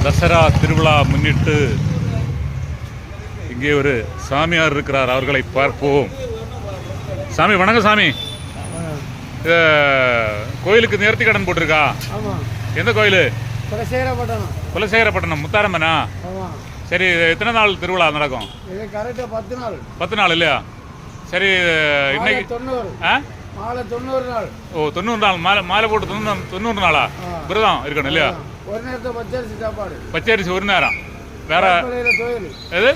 தசரா திருவிழா முன்னிட்டு இங்கே ஒரு சாமியார் இருக்கிறார், அவர்களை பார்ப்போம். சாமி வணக்கம். சாமி, கோயிலுக்கு நேர்த்தி கடன் போட்டிருக்கா? எந்த கோயில்? குலசேகரப்பட்டினம் முத்தாரம்மனா? சரி, எத்தனை நாள் திருவிழா நடக்கும்? 10 நாள் இல்லையா? சரி, இன்னைக்கு 90 நாள். ஓ, 90 நாள் மாலை போட்டு 90 நாளா விரதம் இருக்கணும் இல்லையா? ஒரு நேரத்தை பச்சரிசி சாப்பாடு. பச்சரிசி ஒரு நேரம். வேற எது?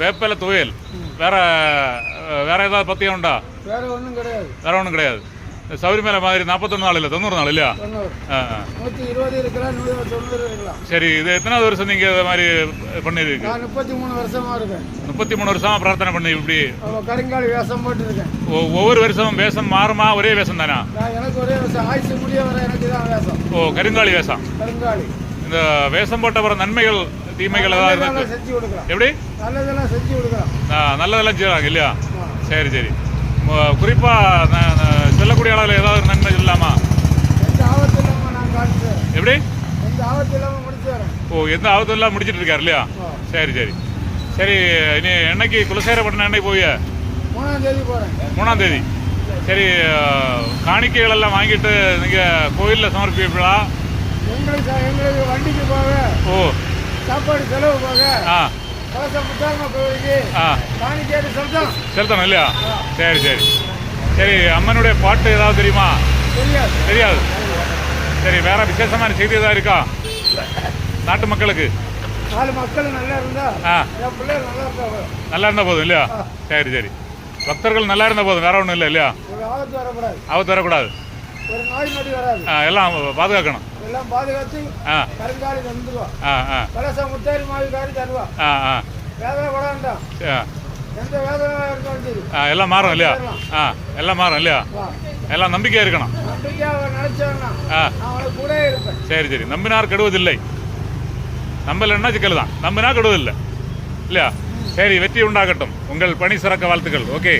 வேப்பிலை துவையல். வேற வேற ஏதாவது பத்தியம் உண்டா? வேற ஒன்றும் கிடையாது. வேற ஒன்றும் கிடையாது. சௌரி மேல மாதிரி 41 நாள் இல்லை, 90 நாள் இல்லையா? 120 இருக்கலாம், 190 இருக்கலாம். சரி, இது எத்தனாவது வருஷம் நீங்க இதை மாதிரி பண்ணிருக்கு? 33 வருஷமா இருக்கேன். 33 வருஷமா பிரார்த்தனை பண்ணி இப்படி கருங்காலி வேஷம் போட்டு இருக்கேன். ஒவ்வொரு வருஷமும் வேஷம் மாறுமா? ஒரே வேஷம் தானா? எனக்கு ஒரே வேஷம். ஆயுசு முடிய வர எனக்கு தான் வேஷம். ஓ, கருங்காலி வேஷம். கருங்காலி. இந்த வேஷம் போட்ட அப்புறம் நன்மைகள் தீமைகள் ஏதாவது இருக்கு? செஞ்சு கொடுக்கலாம். எப்படி? நல்லதெல்லாம் செஞ்சு கொடுக்கலாம். நல்லதெல்லாம் செய்யறாங்க இல்லையா? சரி சரி. குறிப்பா செல்லக்கூடிய அளவில் ஏதாவது நன்மை இல்லாமா? எந்த ஆபத்து இல்லாம நான் காட்டுறேன். எப்படி? எந்த ஆபத்து இல்லாம முடிச்சு வரேன். ஓ, எந்த ஆபத்து எல்லாம் முடிச்சிட்டு இருக்காரு இல்லையா? சரி சரி சரி. இனி என்னைக்கு குலசேகரப்பட்டினம் என்னைக்கு போய்? 3ஆம் தேதி போறேன். 3ஆம் தேதி. சரி, காணிக்கைகள் எல்லாம் வாங்கிட்டு நீங்க கோயில்ல சமர்ப்பிப்பீங்களா? எங்களுக்கு வண்டிக்கு போக, ஓ, சாப்பாடு செலவு போக, செலுத்தணும் இல்லையா? சரி சரி சரி. அம்மனுடைய பாட்டு ஏதாவது தெரியுமா? தெரியாது. சரி, வேற விசேஷமான செய்தி ஏதாவது இருக்கா நாட்டு மக்களுக்கு? மக்கள் நல்லா இருந்தா, நல்லா இருந்தா போதும் இல்லையா? சரி சரி. பக்தர்கள் நல்லா இருந்தா போதும், வேற ஒன்றும் இல்லை இல்லையா? ஆபத்து வரக்கூடாது. ஒரு நாய் நடி வராது. எல்லாம் பாதுகாக்கணும். எல்லாம் பாதுகாத்து கருங்காலி தந்துருவா. முத்தாரி மாவிக்காரி தருவா. வேதனை கூட வேண்டாம். எந்த வேதனை இருந்தாலும் சரி எல்லாம் மாறும் இல்லையா? எல்லாம் மாறும் இல்லையா? எல்லாம் நம்பிக்கையா இருக்கணும். நம்பிக்கையாக நினைச்சேன்னா அவனுக்கு கூட இருப்பேன். சரி சரி. நம்பினார் கெடுவதில்லை. நம்பலன்னா சிக்கல் தான். நம்பினா கெடுவதில்லை இல்லையா? சரி, வெற்றி உண்டாகட்டும். உங்கள் பணி சிறக்க வாழ்த்துக்கள். ஓகே.